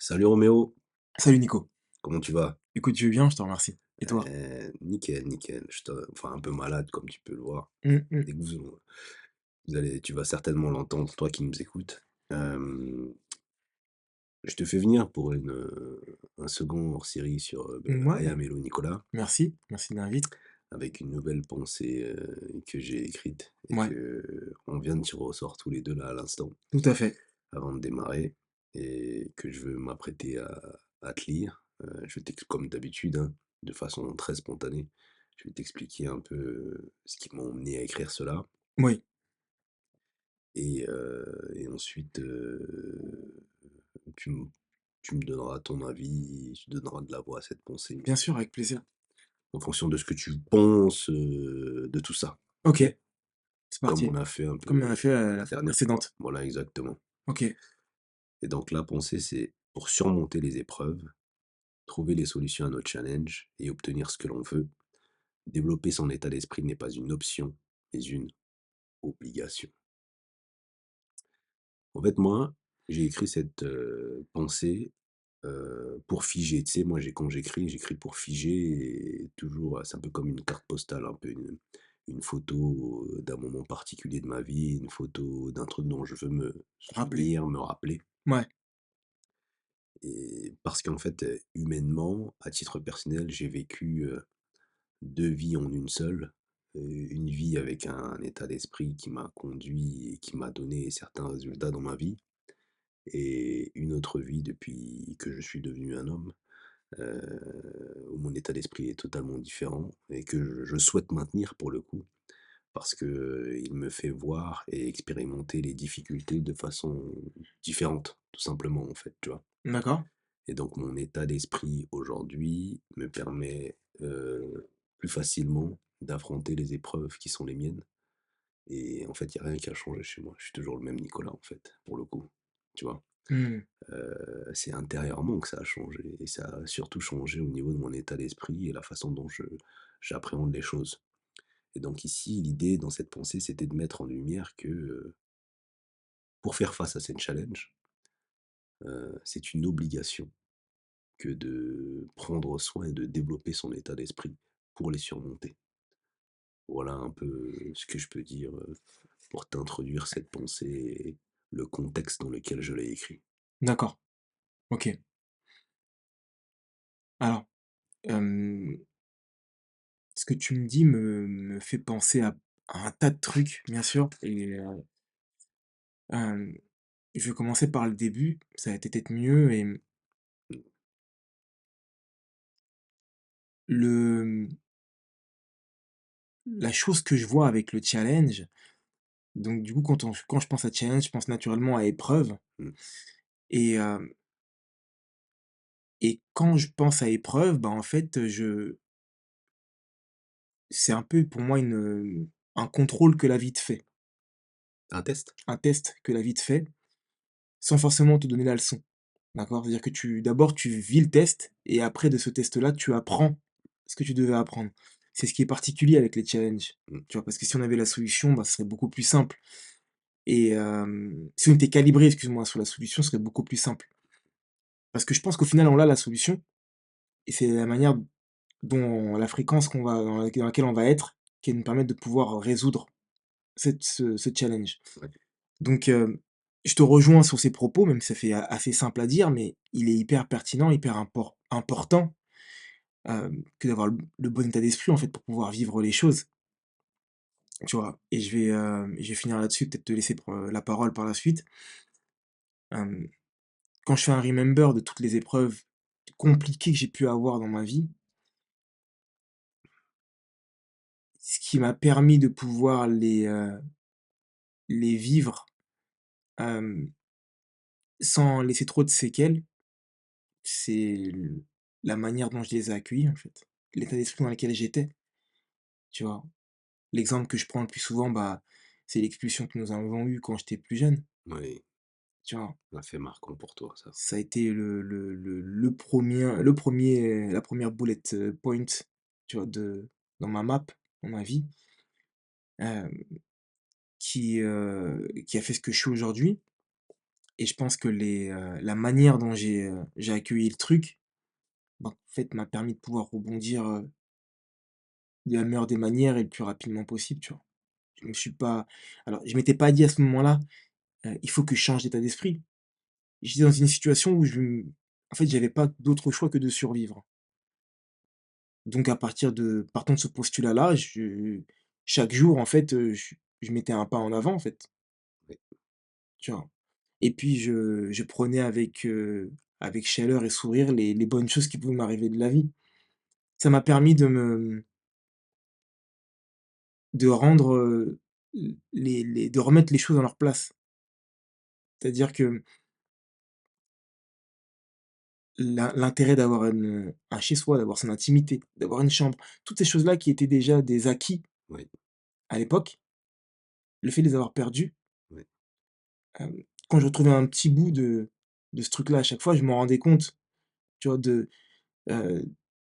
Salut Roméo, Salut Nico. comment tu vas? Écoute, je vais bien, je te remercie. Et toi? Nickel, nickel. Enfin, un peu malade, comme tu peux le voir. Mmh mh. Et que tu vas certainement l'entendre, toi qui nous écoutes. Euh, je te fais venir pour un second hors-série sur Mouais, Aya Melo Nicolas, merci, merci de l'invite. avec une nouvelle pensée que j'ai écrite et Ouais, que on vient de tirer au sort tous les deux là à l'instant, tout à fait. avant de démarrer, et que je veux m'apprêter à te lire. Je vais comme d'habitude, hein, de façon très spontanée, je vais t'expliquer un peu ce qui m'a emmené à écrire cela. Oui, Et ensuite, tu me, tu me donneras ton avis, tu donneras de la voix à cette pensée, bien sûr, avec plaisir. en fonction de ce que tu penses de tout ça, OK, ok? c'est Comme parti. on a fait un Comme on a peu fait, la la fois dernière fois. précédente. Voilà, exactement. OK, Et donc la pensée, c'est pour surmonter les épreuves, trouver les solutions à nos challenges et obtenir ce que l'on veut. Développer son état d'esprit n'est pas une option, mais une obligation. En fait, moi, j'ai écrit cette pensée pour figer. Tu sais, moi, quand j'écris pour figer, et toujours, c'est un peu comme une carte postale, un peu une photo d'un moment particulier de ma vie, une photo d'un truc dont je veux me rappelé. souvenir, me rappeler. Ouais, Et parce qu'en fait, humainement, à titre personnel, j'ai vécu 2 vies en une seule. Une vie avec un état d'esprit qui m'a conduit et qui m'a donné certains résultats dans ma vie, et une autre vie depuis que je suis devenu un homme, où mon état d'esprit est totalement différent et que je souhaite maintenir pour le coup, parce qu'il me fait voir et expérimenter les difficultés de façon différente, tout simplement, en fait, tu vois? d'accord. Et donc mon état d'esprit aujourd'hui me permet, plus facilement d'affronter les épreuves qui sont les miennes, et en fait, il y a rien qui a changé chez moi. Je suis toujours le même Nicolas, en fait, pour le coup, tu vois? Mmh. C'est intérieurement que ça a changé, et ça a surtout changé au niveau de mon état d'esprit et la façon dont je j'appréhende les choses. Et donc ici, l'idée dans cette pensée, c'était de mettre en lumière que, pour faire face à ces challenges, c'est une obligation que de prendre soin et de développer son état d'esprit pour les surmonter. Voilà un peu ce que je peux dire, pour t'introduire cette pensée et le contexte dans lequel je l'ai écrit. D'accord, OK. Alors, hem, ce que tu me dis me fait penser à un tas de trucs, bien sûr et hem, je vais commencer par le début, ça va peut-être être mieux et le la chose que je vois avec le challenge, donc du coup, quand je pense à challenge, je pense naturellement à épreuve Mmh. et et quand je pense à épreuve, bah, en fait, je c'est un peu pour moi un contrôle que la vie te fait, Un test? un test que la vie te fait, sans forcément te donner la leçon, d'accord? C'est-à-dire que tu vis le test et après de ce test-là, tu apprends ce que tu devais apprendre. C'est ce qui est particulier avec les challenges, Mmh. tu vois? Parce que si on avait la solution, bah, ce serait beaucoup plus simple et si on était calibré, excuse-moi, sur la solution, ce serait beaucoup plus simple. Parce que je pense qu'au final, on a la solution et c'est la manière dont la fréquence qu'on va dans laquelle on va être, qui va nous permettre de pouvoir résoudre ce challenge. Ouais. Donc, je te rejoins sur ces propos, même si ça fait assez simple à dire, mais il est hyper pertinent, hyper important, que d'avoir le bon état d'esprit, en fait, pour pouvoir vivre les choses, tu vois? Et je vais finir là-dessus, peut-être te laisser la parole par la suite. Hem, Quand je fais un remember de toutes les épreuves compliquées que j'ai pu avoir dans ma vie, ce qui m'a permis de pouvoir les vivre, hem, sans laisser trop de séquelles, c'est la manière dont je les ai accueillis, en fait. L'état d'esprit dans lequel j'étais, tu vois? L'exemple que je prends le plus souvent, bah, c'est l'expulsion que nous avons eue quand j'étais plus jeune, Oui, tu vois? un fait marquant pour toi, ça. Ça a été le premier la première bullet, point, tu vois, dans ma map, dans ma vie, hem, qui a fait ce que je suis aujourd'hui. et je pense que la manière dont j'ai accueilli le truc, ben, en fait, m'a permis de pouvoir rebondir, de la meilleure des manières et le plus rapidement possible, tu vois? Je me suis pas alors je m'étais pas dit à ce moment-là, «Il faut que je change d'état d'esprit». J'étais dans une situation où en fait, j'avais pas d'autre choix que de survivre. Donc à partant de ce postulat-là, chaque jour, en fait, je mettais un pas en avant, en fait, Oui. tu vois? Et puis je prenais avec chaleur et sourire les bonnes choses qui pouvaient m'arriver de la vie. Ça m'a permis de rendre, de remettre les choses à leur place. C'est-à-dire que l'intérêt d'avoir un chez soi, d'avoir son intimité, d'avoir une chambre, toutes ces choses-là qui étaient déjà des acquis Oui, à l'époque, le fait de les avoir perdus, oui, quand je retrouvais un petit bout de ce truc-là à chaque fois, je me rendais compte, tu vois, heu,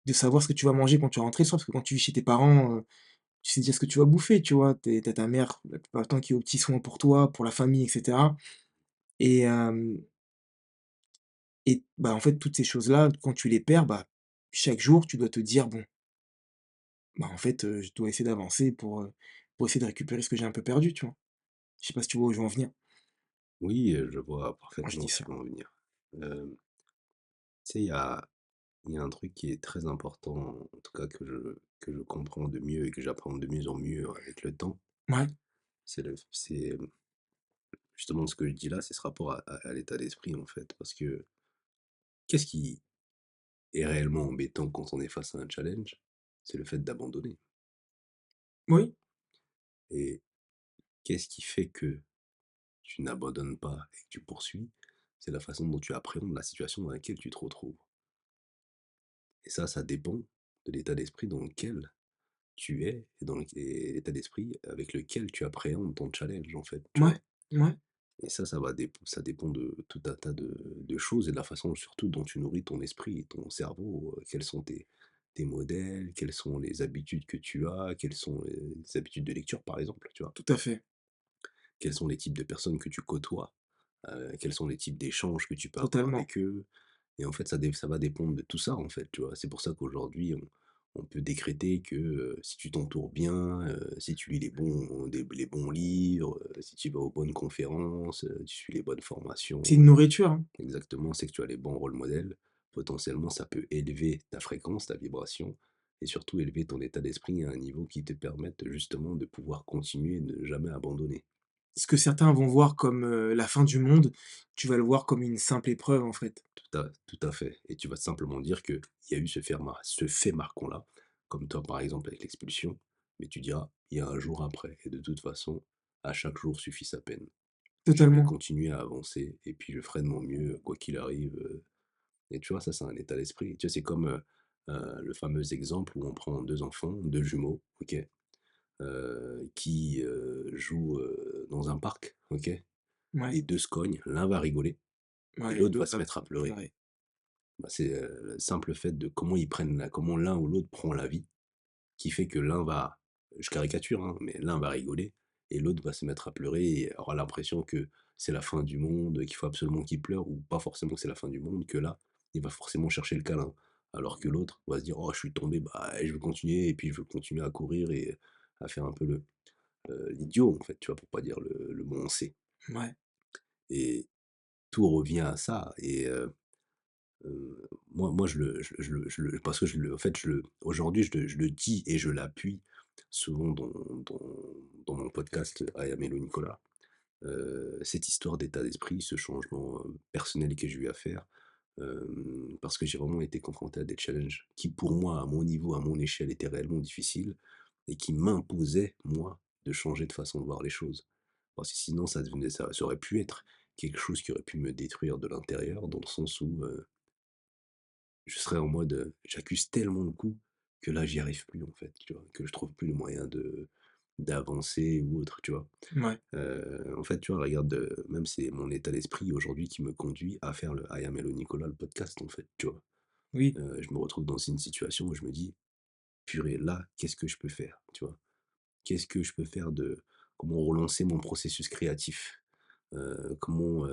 de savoir ce que tu vas manger quand tu vas rentrer le soir, parce que quand tu vis chez tes parents, tu sais déjà ce que tu vas bouffer, tu vois? Tu ta mère, la plupart du temps, qui est aux petits soins pour toi, pour la famille et cetera et bah, en fait, toutes ces choses-là, quand tu les perds, bah, chaque jour, tu dois te dire: «Bon, bah, en fait, je dois essayer d'avancer pour essayer de récupérer ce que j'ai un peu perdu», tu vois? Je sais pas si tu vois où je veux en venir oui, je vois quand je parfaitement dis où tu ça? veux en venir. Tu sais, il y a un truc qui est très important, en tout cas que je comprends de mieux et que j'apprends de mieux en mieux avec le temps. Ouais, C'est justement ce que je dis là, c'est ce rapport à l'état d'esprit, en fait. Parce que qu'est-ce qui est réellement embêtant quand on est face à un challenge? C'est le fait d'abandonner. oui, Et qu'est-ce qui fait que tu n'abandonnes pas et que tu poursuis? C'est la façon dont tu appréhendes la situation dans laquelle tu te retrouves. Et ça dépend de l'état d'esprit dans lequel tu es et et l'état d'esprit avec lequel tu appréhendes ton challenge, en fait, tu ouais, vois? ouais, Et ça dépend de tout un tas de choses et de la façon surtout dont tu nourris ton esprit et ton cerveau, quels sont tes modèles, quelles sont les habitudes que tu as, quelles sont les habitudes de lecture, par exemple, tu vois? tout à fait, Quels sont les types de personnes que tu côtoies, quels sont les types d'échanges que tu peux avoir totalement. avec eux et en fait, ça va dépendre de tout ça, en fait, tu vois? C'est pour ça qu'aujourd'hui, on peut décréter que, si tu t'entoures bien, si tu lis les bons livres, si tu vas aux bonnes conférences, tu suis les bonnes C'est formations, une nourriture, hein. exactement, c'est que tu as les bons rôles modèles. Potentiellement, ça peut élever ta fréquence, ta vibration et surtout élever ton état d'esprit à un niveau qui te permette justement de pouvoir continuer et de ne jamais abandonner. Ce que certains vont voir comme, la fin du monde, tu vas le voir comme une simple épreuve, en fait. Tout à fait et tu vas simplement dire qu'il y a eu ce fait marquant-là, comme toi, par exemple, avec l'expulsion, mais tu diras: «Il y a un jour après et de toute façon, à chaque jour suffit sa peine. Je vais Totalement, continuer à avancer et puis je ferai de mon mieux, quoi qu'il arrive», et tu vois, ça, c'est un état d'esprit. Tu vois, c'est comme, le fameux exemple où on prend 2 enfants, 2 jumeaux, OK, qui, jouent, dans un parc, OK? ouais, Les 2 se cognent, l'un va rigoler et ouais et l'autre va l'autre se va mettre à pleurer. pleurer. Bah, c'est, le simple fait de comment l'un ou l'autre prend la vie, qui fait que l'un va je caricature, hein, mais l'un va rigoler et l'autre va se mettre à pleurer et aura l'impression que c'est la fin du monde, qu'il faut absolument qu'il pleure ou pas forcément que c'est la fin du monde, que là, il va forcément chercher le câlin. Alors que l'autre va se dire: «Oh, je suis tombé, bah, je veux continuer» et puis je veux continuer à courir et à faire un peu l'idiot, en fait, tu vois? Pour pas dire le mot «on sait» Ouais, et tout revient à ça et moi parce que en fait, aujourd'hui, je le dis et je l'appuie souvent dans dans mon podcast I Am Hello Nicolas. Cette histoire d'état d'esprit, ce changement, personnel que j'ai eu à faire, parce que j'ai vraiment été confronté à des challenges qui, pour moi, à mon niveau, à mon échelle, étaient réellement difficiles et qui m'imposaient, moi, de changer de façon de voir les choses. Parce que sinon ça aurait pu être quelque chose qui aurait pu me détruire de l'intérieur, dans le sens où, je serais en mode, j'accuse tellement le coup que là, j'y arrive plus, en fait, tu vois? Que je trouve plus le moyen d'avancer ou autre, tu vois? ouais, En fait, tu vois, regarde, même c'est mon état d'esprit aujourd'hui qui me conduit à faire le I Am Hello Nicolas, le podcast, en fait, tu vois? oui, Je me retrouve dans une situation où je me dis: «Purée, là, qu'est-ce que je peux faire?» tu vois? Qu'est-ce que je peux faire de comment relancer mon processus créatif? Comment,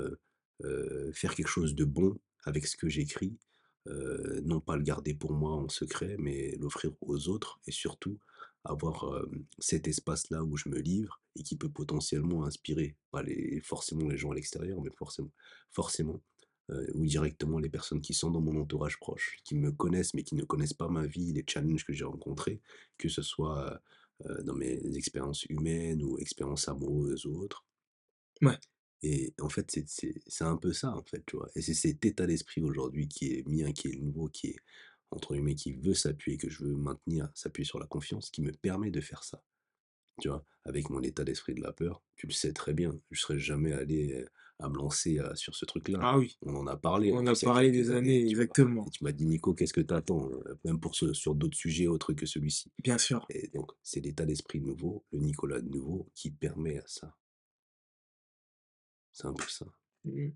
faire quelque chose de bon avec ce que j'écris, non pas le garder pour moi en secret, mais l'offrir aux autres et surtout avoir, cet espace-là où je me livre et qui peut potentiellement inspirer, pas forcément les gens à l'extérieur, mais forcément, ou directement les personnes qui sont dans mon entourage proche, qui me connaissent, mais qui ne connaissent pas ma vie, les challenges que j'ai rencontrés, que ce soit, dans mes expériences humaines ou expériences amoureuses ou autres. Ouais. Et en fait, c'est un peu ça, en fait, tu vois? Et c'est cet état d'esprit aujourd'hui qui est mien, qui est le nouveau, qui est, entre guillemets, qui veut s'appuyer, que je veux maintenir, s'appuyer sur la confiance, qui me permet de faire ça, tu vois? Avec mon état d'esprit de la peur, tu le sais très bien, je serais jamais allé, à me lancer, sur ce truc-là. Ah oui, On en a parlé, en on a plus, il y a parlé quelques des années, années, tu vois? Et exactement, tu m'as dit: «Nico, qu'est-ce que tu attends?» Même pour sur d'autres sujets autres que celui-ci. bien sûr. Et donc c'est l'état d'esprit nouveau, le Nicolas de nouveau qui permet à ça. C'est un peu ça. Mmh.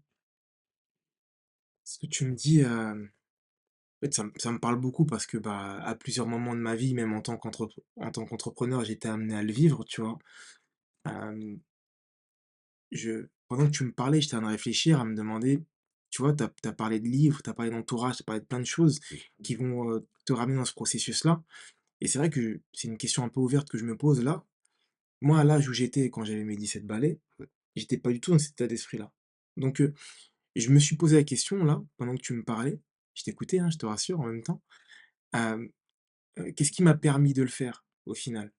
Ce que tu me dis, en fait, ça me parle beaucoup parce que, bah, à plusieurs moments de ma vie, même en tant qu'entrepreneur, j'étais amené à le vivre, tu vois? Hem, je pendant que tu me parlais, j'étais en train de réfléchir, à me demander, tu vois, tu as parlé de livres, tu as parlé d'entourage, tu as parlé de plein de choses Mmh, qui vont, te ramener dans ce processus-là et c'est vrai que c'est une question un peu ouverte que je me pose là. Moi, à l'âge où j'étais quand j'avais mes 17 balais, ouais. j'étais pas du tout dans cet état d'esprit-là. Donc, je me suis posé la question là, pendant que tu me parlais, je t'écoutais, hein, je te rassure en même temps, hem, qu'est-ce qui m'a permis de le faire, au final?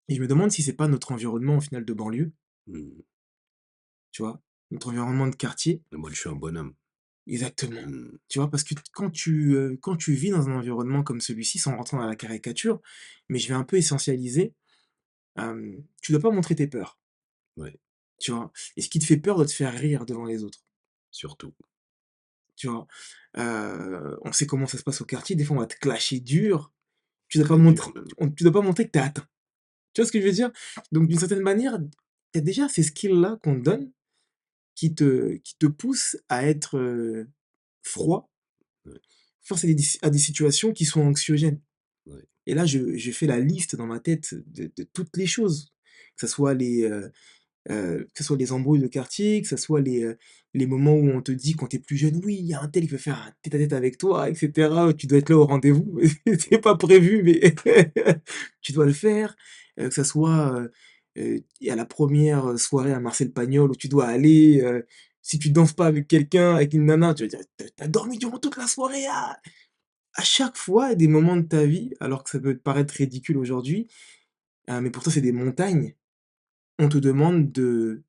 Et je me demande si c'est pas notre environnement, au final, de banlieue, Mmh. tu vois? Notre environnement de quartier Moi, je suis un bonhomme. exactement. Mmh. Tu vois? Parce que quand tu vis dans un environnement comme celui-ci, sans rentrer dans la caricature, mais je vais un peu essentialiser, tu dois pas montrer tes peurs, Ouais, tu vois? Et ce qui te fait peur de te faire rire devant les autres, surtout. tu vois? On sait comment ça se passe au quartier, des fois on va te clasher dur, Très dur même. tu dois pas montrer que tu es atteint. Tu vois ce que je veux dire? Donc d'une certaine manière, il y a déjà ces skills-là qu'on te donne qui te poussent à être, froid Ouais, face à des situations qui sont anxiogènes. ouais. Et là, je fais la liste dans ma tête de toutes les choses, que ça soit que ce soit les embrouilles de quartier, que ça soit les moments où on te dit quand tu es plus jeune: «Oui, il y a un tel qui veut faire un tête-à-tête avec toi» et cetera. Tu dois être là au rendez-vous, c'est pas prévu, mais tu dois le faire. Que ça soit, à la première soirée à Marcel Pagnol où tu dois aller, si tu danses pas avec quelqu'un, avec une nana, tu vas dire: «Tu as dormi durant toute la soirée, ah!» À chaque fois, il y a des moments de ta vie, alors que ça peut te paraître ridicule aujourd'hui, mais pour toi c'est des montagnes, on te demande de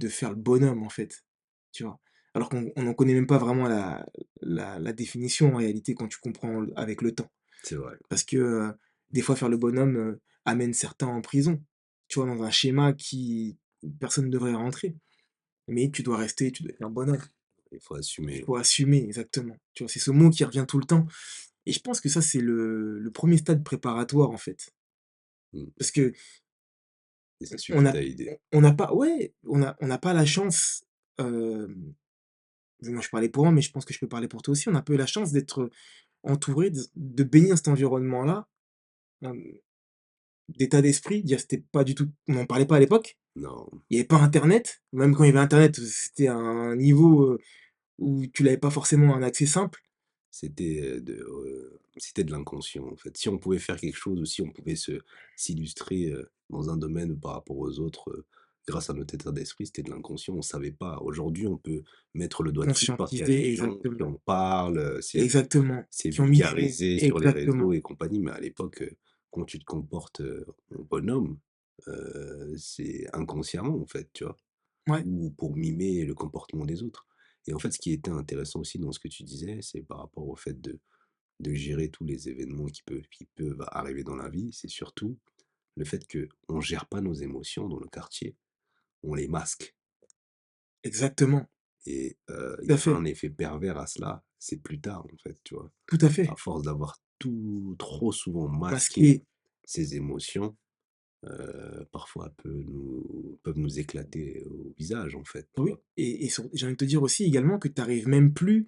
faire le bonhomme, en fait, tu vois? Alors qu'on n'en connaît même pas vraiment la définition en réalité quand tu comprends avec le temps. C'est vrai, Parce que, des fois faire le bonhomme, amène certains en prison, tu vois? Dans un schéma où personne ne devrait rentrer. Mais tu dois être un bonhomme. il faut Il assumer. faut assumer, exactement. Tu vois? C'est ce mot qui revient tout le temps et je pense que ça, c'est le 1er stade préparatoire, en fait. Mmh, Parce que et ça on suffit a à aider. on n'a pas ouais, on n'a pas la chance, moi je parlais pour moi, mais je pense que je peux parler pour toi aussi. On a pas eu la chance d'être entouré, de baigner dans cet environnement-là, hem, d'état d'esprit, dire c'était pas du tout on n'en parlait pas à l'époque. Non, Il y avait pas internet, même quand il y avait internet, c'était à un niveau, où tu l'avais pas forcément un accès simple. c'était de l'inconscient, en fait. Si on pouvait faire quelque chose ou si on pouvait s'illustrer, dans un domaine par rapport aux autres, grâce à notre état d'esprit, c'était de l'inconscient, on savait pas. Aujourd'hui, on peut mettre le doigt dessus parce qu'il y a des Conscientiser, gens qui exactement, en parlent, exactement, c'est qui ont mis des mots, vulgarisé sur les réseaux exactement. et compagnie, mais à l'époque, quand tu te comportes, en bonhomme, c'est inconsciemment, en fait, tu vois? Ouais, Ou pour mimer le comportement des autres. Et en fait, ce qui était intéressant aussi dans ce que tu disais, c'est par rapport au fait de gérer tous les événements qui peuvent arriver dans la vie, c'est surtout le fait qu'on ne gère pas nos émotions dans le quartier, on les masque. exactement, Et il tout y à a fait, un effet pervers à cela, c'est plus tard, en fait, tu vois? tout à À fait. force d'avoir tout trop souvent masqué Masqué, ses émotions, parfois peuvent nous éclater au visage, en fait, tu oui vois? j'ai envie de te dire aussi également que tu arrives même plus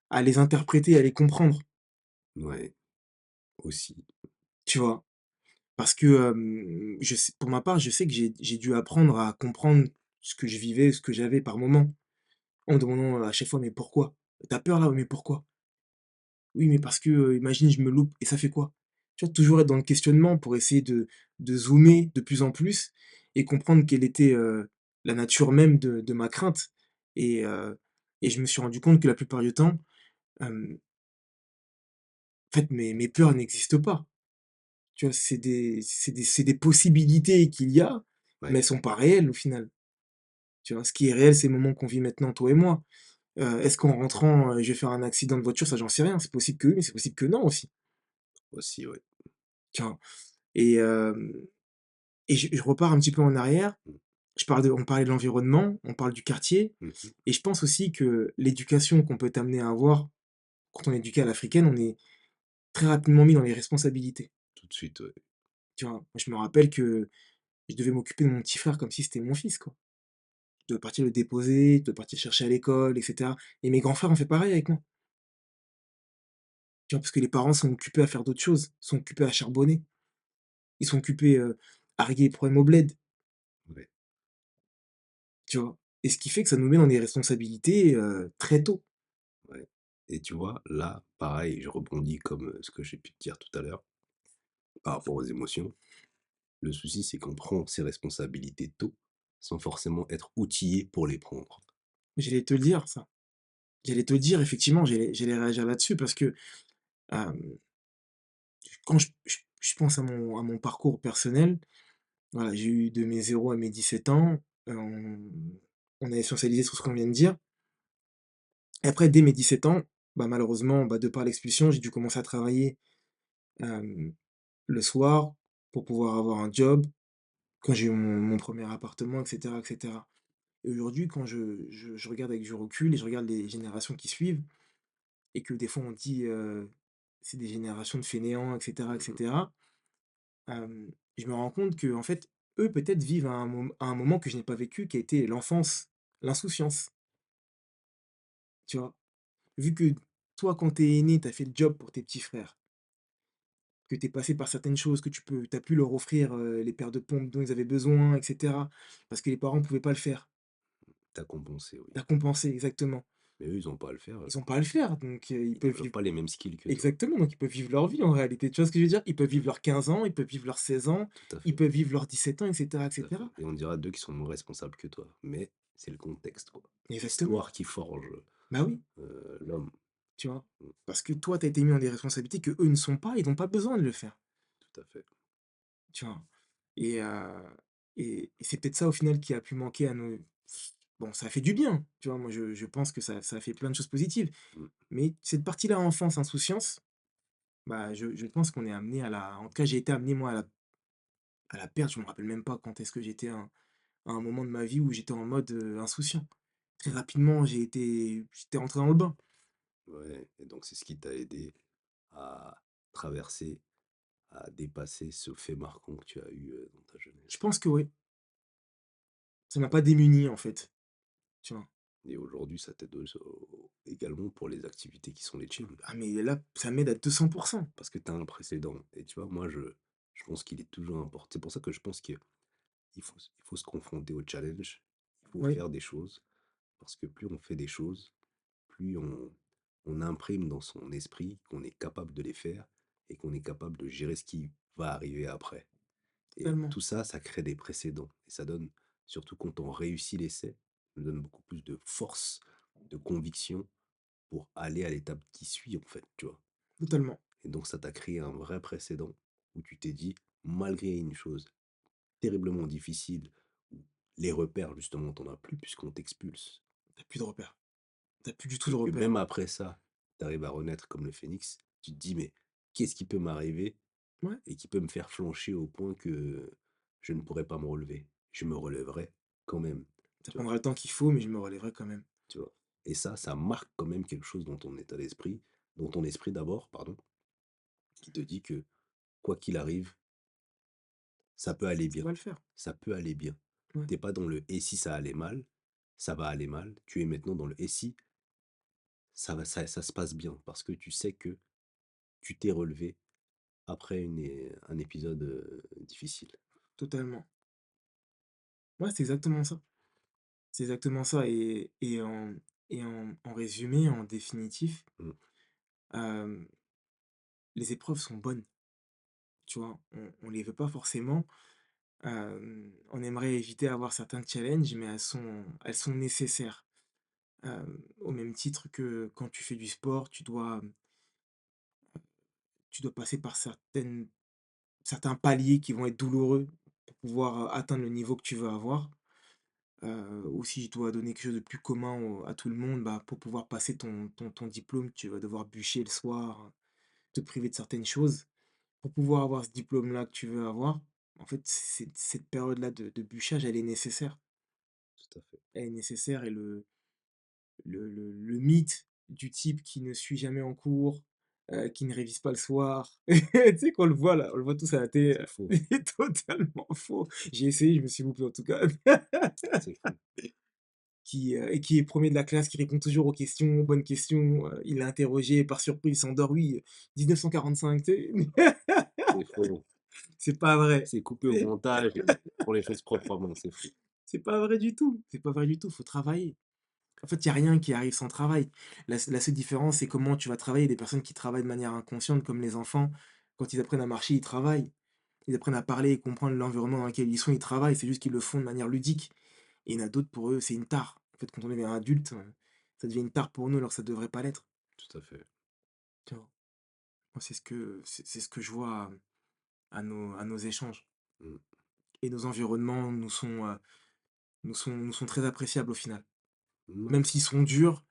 à les interpréter, à les comprendre, Ouais, aussi. tu vois? Parce que, je sais pour ma part, je sais que j'ai dû apprendre à comprendre ce que je vivais, ce que j'avais par moment. en me demandant, à chaque fois: «Mais pourquoi? Tu as peur là? Mais pourquoi? Oui, mais parce que, imagine je me loupe et ça fait quoi?» Tu vois? Toujours être dans le questionnement pour essayer de zoomer de plus en plus et comprendre quelle était, la nature même de ma crainte et heu et je me suis rendu compte que la plupart du temps, en fait, mes peurs n'existent pas. Tu vois? C'est des possibilités qu'il y a, Ouais, mais elles sont pas réelles au final. Tu vois? Ce qui est réel, c'est le moment qu'on vit maintenant, toi et moi. Est-ce qu'en rentrant, je vais faire un accident de voiture? Ça, j'en sais rien. C'est possible que oui, mais c'est possible que non aussi, aussi, ouais. tu vois? Et je repars un petit peu en arrière. Mmh. On parlait de l'environnement, on parle du quartier Mmh mh. et je pense aussi que l'éducation qu'on peut t'amener à avoir quand on est éduqué à l'africaine, on est très rapidement mis dans les responsabilités, Tout de suite, ouais. tu vois? Moi, je me rappelle que je devais m'occuper de mon petit frère comme si c'était mon fils, quoi. Je devais partir le déposer, je devais partir le chercher à l'école et cetera et mes grands frères ont fait pareil avec moi, tu vois? Parce que les parents sont occupés à faire d'autres choses, sont occupés à charbonner, ils sont occupés, à régler les problèmes au bled, Ouais, tu vois? Et ce qui fait que ça nous met dans des responsabilités, très tôt. ouais. Et tu vois, là, pareil, je rebondis comme, ce que j'ai pu te dire tout à l'heure, par rapport aux émotions. Le souci, c'est qu'on prend ses responsabilités tôt, sans forcément être outillé pour les prendre. J'allais te le dire ça. J'allais te le dire effectivement, j'allais réagir là-dessus parce que, hem, quand je pense à mon parcours personnel, voilà, j'ai eu de mes 0 à mes 17 ans, on a essentialisé sur ce qu'on vient de dire et après dès mes 17 ans, bah, malheureusement, bah, de par l'expulsion, j'ai dû commencer à travailler, hem, le soir pour pouvoir avoir un job, quand j'ai eu mon 1er appartement et cetera et aujourd'hui quand je regarde avec du recul et je regarde les générations qui suivent et que des fois on dit, c'est des générations de fainéants et Mmh. cetera, je me rends compte que en fait, eux peut-être vivent à un moment que je n'ai pas vécu, qui a été l'enfance, l'insouciance, tu vois? Vu que toi quand tu es né, tu as fait le job pour tes petits frères, que tu es passé par certaines choses, que tu as pu leur offrir, les paires de pompes dont ils avaient besoin et cetera, parce que les parents ne pouvaient pas le faire. Tu compensé, oui. Tu as compensé, exactement. Mais eux, ils ont pas à le faire, Ils ont pas à le faire, donc ils ils peuvent développent vivre pas les mêmes skills que toi. exactement, donc ils peuvent vivre leur vie en réalité. Tu vois ce que je veux dire? Ils peuvent vivre leurs 15 ans, ils peuvent vivre leurs 16 ans, Tout à ils fait, peuvent vivre leurs 17 ans et tout à fait. cetera. Et on dira d'eux qu'ils sont moins responsables que toi. Mais c'est le contexte, quoi. Exactement. L'histoire qui forge, Bah oui, l'homme. tu vois? Mmh, Parce que toi, tu as été mis dans des responsabilités que eux ne sont pas, ils n'ont pas besoin de le faire, tout à fait. tu vois? Et heu et c'est peut-être ça au final qui a pu manquer à nos bon, ça a fait du bien, tu vois? Moi, je pense que ça a fait plein de choses positives, Mmh. mais cette partie-là, enfance, insouciance, bah, je pense qu'on est amené en tout cas, j'ai été amené moi à la perdre. Je me rappelle même pas quand est-ce que j'étais à un moment de ma vie où j'étais en mode, insouciant. Très rapidement, j'étais rentré dans le bain. Ouais, et donc c'est ce qui t'a aidé à traverser, à dépasser ce fait marquant que tu as eu, dans ta Je jeunesse. pense que oui, ça m'a pas démuni, en fait, tu vois? Et aujourd'hui, ça t'aide également pour les activités qui sont les tiennes. Ah mais là, ça m'aide à 200. Parce que tu as un précédent. Et tu vois, moi, je pense qu'il est toujours important. C'est pour ça que je pense qu'il faut se confronter au challenge. Il faut Oui, faire des choses. Parce que plus on fait des choses, plus on imprime dans son esprit qu'on est capable de les faire et qu'on est capable de gérer ce qui va arriver après. Et totalement, tout ça, ça crée des précédents. Et ça donne, surtout quand on réussit l'essai, ça nous donne beaucoup plus de force, de conviction pour aller à l'étape qui suit, en fait, tu vois. totalement, Et donc, ça t'a créé un vrai précédent où tu t'es dit, malgré une chose terriblement difficile, où les repères, justement, t'en as plus puisqu'on t'expulse, tu plus de repères. Tu plus du tout de et que repères. même après ça, tu arrives à renaître comme le phénix, tu te dis, mais qu'est-ce qui peut m'arriver Ouais, et qui peut me faire flancher au point que je ne pourrais pas me relever? Je me relèverai quand même, ça tu vois, prendra le temps qu'il faut, mais je me relèverai quand même. tu vois. Et ça marque quand même quelque chose dans ton état d'esprit, dans ton esprit d'abord, pardon, qui te dit que quoi qu'il arrive, ça peut aller Ça bien. va le faire. Ça peut aller bien. Ouais, T'es pas dans le «et si ça allait mal», ça va aller mal. Tu es maintenant dans le «et si ça se passe bien», parce que tu sais que tu t'es relevé après un épisode, difficile. totalement. Ouais, c'est exactement ça. C'est exactement ça et en résumé, en définitif, Mmh. hem, les épreuves sont bonnes, tu vois? On les veut pas forcément, on aimerait éviter avoir certains challenges, mais elles sont nécessaires. Au même titre que quand tu fais du sport, tu dois passer par certains paliers qui vont être douloureux pour pouvoir, atteindre le niveau que tu veux avoir. Ou si je dois donner quelque chose de plus commun à tout le monde, bah, pour pouvoir passer ton diplôme, tu vas devoir bûcher le soir, te priver de certaines choses. Pour pouvoir avoir ce diplôme-là que tu veux avoir, en fait, cette période-là de bûchage, elle est nécessaire. Tout à fait. Elle est nécessaire et le mythe du type qui ne suit jamais en cours, qui ne révise pas le soir, tu sais qu'on le voit là, on le voit tous à la télé C'est là, faux, c'est totalement faux. J'ai essayé, je me suis loupé en tout cas. c'est faux. Qui est premier de la classe, qui répond toujours aux questions, aux bonnes questions, il est interrogé, par surprise, il s'endort: «Oui, 1945», tu sais? C'est faux. C'est pas vrai. C'est coupé au montage et pour les choses proprement, c'est faux. C'est pas vrai du tout, c'est pas vrai du tout, faut travailler. En fait, il y a rien qui arrive sans travail. La seule différence, c'est comment tu vas travailler. Des personnes qui travaillent de manière inconsciente, comme les enfants, quand ils apprennent à marcher, ils travaillent. Ils apprennent à parler et comprendre l'environnement dans lequel ils sont, ils travaillent, c'est juste qu'ils le font de manière ludique. Et il y en a d'autres, pour eux, c'est une tare. En fait, quand on devient adulte, ça devient une tare pour nous alors que ça devrait pas l'être, Tout à fait. tu vois? Moi, c'est ce que je vois à nos échanges Mmh. et nos environnements nous sont très appréciables au final. Mouais, Même s'ils sont durs,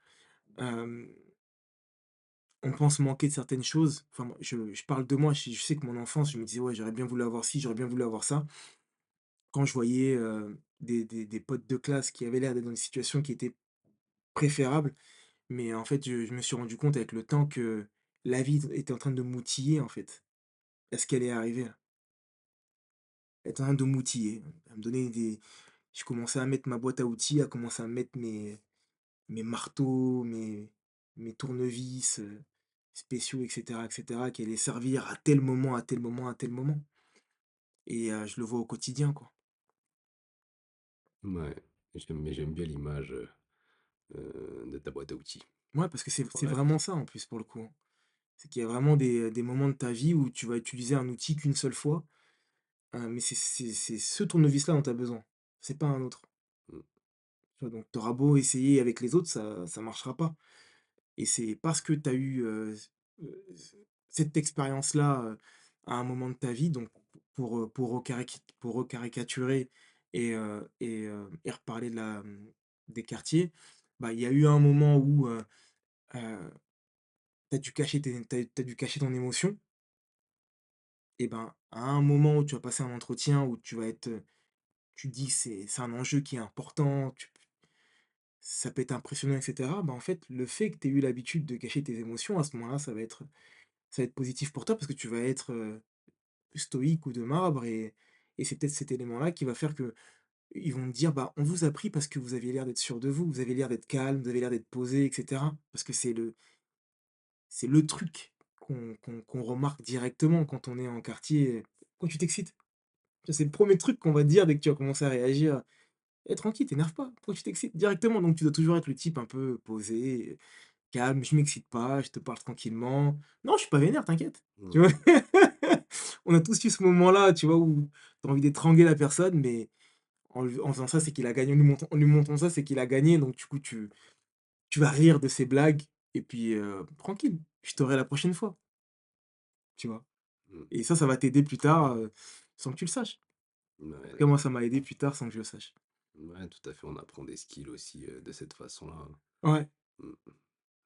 hem, on pense manquer de certaines choses. Enfin, moi, je parle de moi, je sais que mon enfance, je me disais: «Ouais, j'aurais bien voulu avoir ci, j'aurais bien voulu avoir ça». Quand je voyais, des potes de classe qui avaient l'air d'être dans une situation qui était préférable, mais en fait, je me suis rendu compte avec le temps que la vie était en train de m'outiller, en fait, à ce qu'elle est arrivée là. Elle était en train de m'outiller, à me donner des je commençais à mettre ma boîte à outils, à commencer à mettre mes marteaux, mes tournevis, spéciaux et cetera, qui allaient servir à tel moment, à tel moment, à tel moment et je le vois au quotidien, quoi. ouais. J'aime bien l'image, de ta boîte à outils. Ouais, parce que c'est Ouais, vraiment ça, en plus, pour le coup, hein. C'est qu'il y a vraiment des moments de ta vie où tu vas utiliser un outil qu'une seule fois, mais c'est ce tournevis-là dont tu as besoin, c'est pas un autre. mmh, Tu vois? Donc tu auras beau essayer avec les autres, ça marchera pas et c'est parce que tu as eu, c cette expérience-là, à un moment de ta vie, donc pour recaricaturer et reparler des quartiers, bah, il y a eu un moment où, heu, tu dû cacher ton émotion et ben, à un moment où tu vas passer un entretien où tu te dis: «C'est un enjeu qui est important, ça peut être impressionnant et cetera», bah, en fait, le fait que tu aies eu l'habitude de cacher tes émotions, à ce moment-là, ça va être positif pour toi parce que tu vas être, stoïque ou de marbre et c'est peut-être cet élément-là qui va faire que ils vont te dire: «Bah, on vous a pris parce que vous aviez l'air d'être sûr de vous, vous avez l'air d'être calme, vous avez l'air d'être posé et cetera». Parce que c'est le truc qu'on remarque directement quand on est en quartier, quand tu t'excites. C'est le premier truc qu'on va te dire dès que tu vas commencer à réagir: «Eh tranquille, t'énerve pas, pourquoi tu t'excites?» directement, donc tu dois toujours être le type un peu posé, calme: «Je m'excite pas, je te parle tranquillement. Non, je suis pas vénère, t'inquiète». Tu vois? mmh, On a tous eu ce moment-là, tu vois, où tu as envie d'étrangler la personne, mais en faisant ça, c'est qu'il a gagné. En lui montrant ça, c'est qu'il a gagné, donc du coup, tu vas rire de ses blagues et puis, tranquille, je t'aurai la prochaine fois, tu vois? mmh. Et ça va t'aider plus tard, sans que tu le saches. En Ouais, tout cas, moi, ça m'a aidé plus tard sans que je le sache. ouais, tout à fait, on apprend des skills aussi, de cette façon-là. Ouais, Mmh.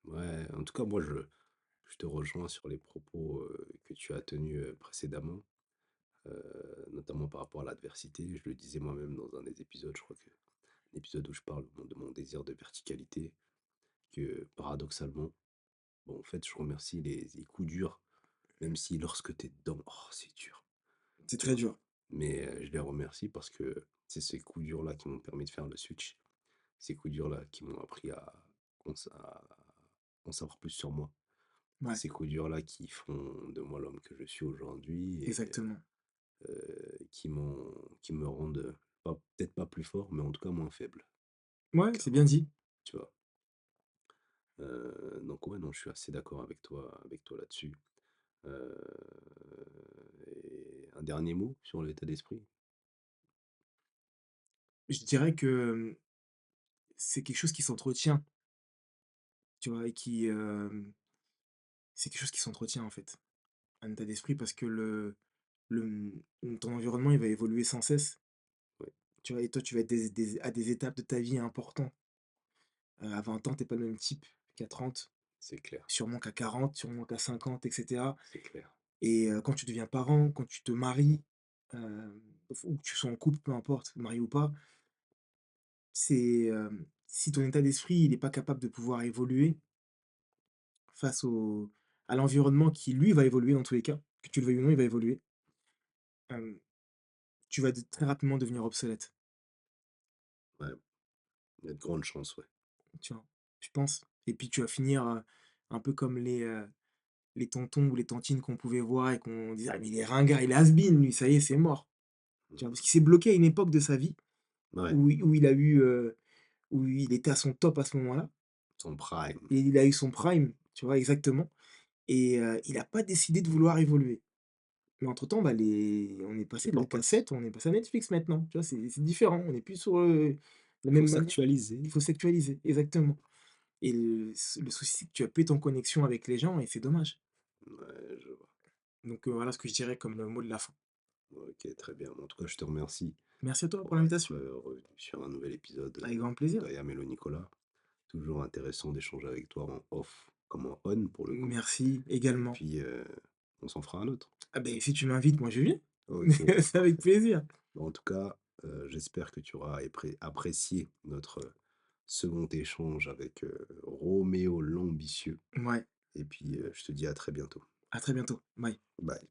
Ouais, en tout cas, moi, je te rejoins sur les propos, que tu as tenus, précédemment, notamment par rapport à l'adversité. Je le disais moi-même dans un des épisodes, je crois que l'épisode où je parle de mon désir de verticalité, que paradoxalement, bon, en fait, je remercie les coups durs, même si lorsque tu es dedans, oh, c'est dur, c'est tu très vois? dur. Mais, je les remercie parce que c'est ces coups durs-là qui m'ont permis de faire le switch. Ces coups durs-là qui m'ont appris à en savoir plus sur moi. Ouais, Ces coups durs-là qui font de moi l'homme que je suis aujourd'hui et exactement. qui me rendent, pas peut-être pas plus fort, mais en tout cas moins faible, Ouais, c'est bien clairement, dit. tu vois? Donc ouais, non, je suis assez d'accord avec toi là-dessus. Heu et un dernier mot sur l'état d'esprit? Je dirais que, c'est quelque chose qui s'entretient, tu vois? Et qui, c'est quelque chose qui s'entretient, en fait, un état d'esprit parce que ton environnement, il va évoluer sans cesse, Ouais, tu vois? Et toi, tu vas être à des étapes de ta vie importants. À 20 ans, tu es pas le même type qu'à 30, c'est clair, sûrement qu'à 40, sûrement qu'à 50 et cetera. c'est clair. Et quand tu deviens parent, quand tu te maries, ou que tu sois en couple, peu importe, marié ou pas, si ton état d'esprit, il est pas capable de pouvoir évoluer face à l'environnement qui, lui, va évoluer dans tous les cas, que tu le veuilles ou non, il va évoluer, hem, tu vas très rapidement devenir obsolète, Ouais, il y a de grandes chances, ouais. tu vois? Je pense. Et puis tu vas finir, un peu comme les tontons ou les tantines qu'on pouvait voir et qu'on disait: «Ah mais il est ringard, il est has-been lui, ça y est, c'est mort». Tu vois? Parce Mmh. qu'il s'est bloqué à une époque de sa vie Ouais, où il a eu, où il était à son top à ce moment-là, son prime. et il a eu son prime, tu vois? Exactement. Et il a pas décidé de vouloir évoluer. Mais entre temps, bah, on est Les passé de la temps passent. cassette, on est passé à Netflix maintenant, tu vois? C'est différent, on n'est plus sur, la Il faut même manière. Il s'actualiser. faut s'actualiser, exactement. Et le souci, c'est que tu as plus ton connexion avec les gens et c'est dommage. Ouais, je vois. Donc voilà ce que je dirais comme, mot de la fin. OK, très bien. En tout cas, je te remercie Merci à toi pour pour être, l'invitation. revenu sur un nouvel épisode, Avec grand plaisir. d'Aya Mello Nicolas. Toujours intéressant d'échanger avec toi en off comme en on pour le coup. Merci Et également. puis, on s'en fera un autre. Ah beh, si tu m'invites, moi je viens. OK, C'est avec parfait. plaisir. En tout cas, j'espère que tu auras apprécié notre, second échange avec, Roméo l'ambitieux Ouais, et puis, je te dis à très bientôt. à très bientôt. Bye. Bye.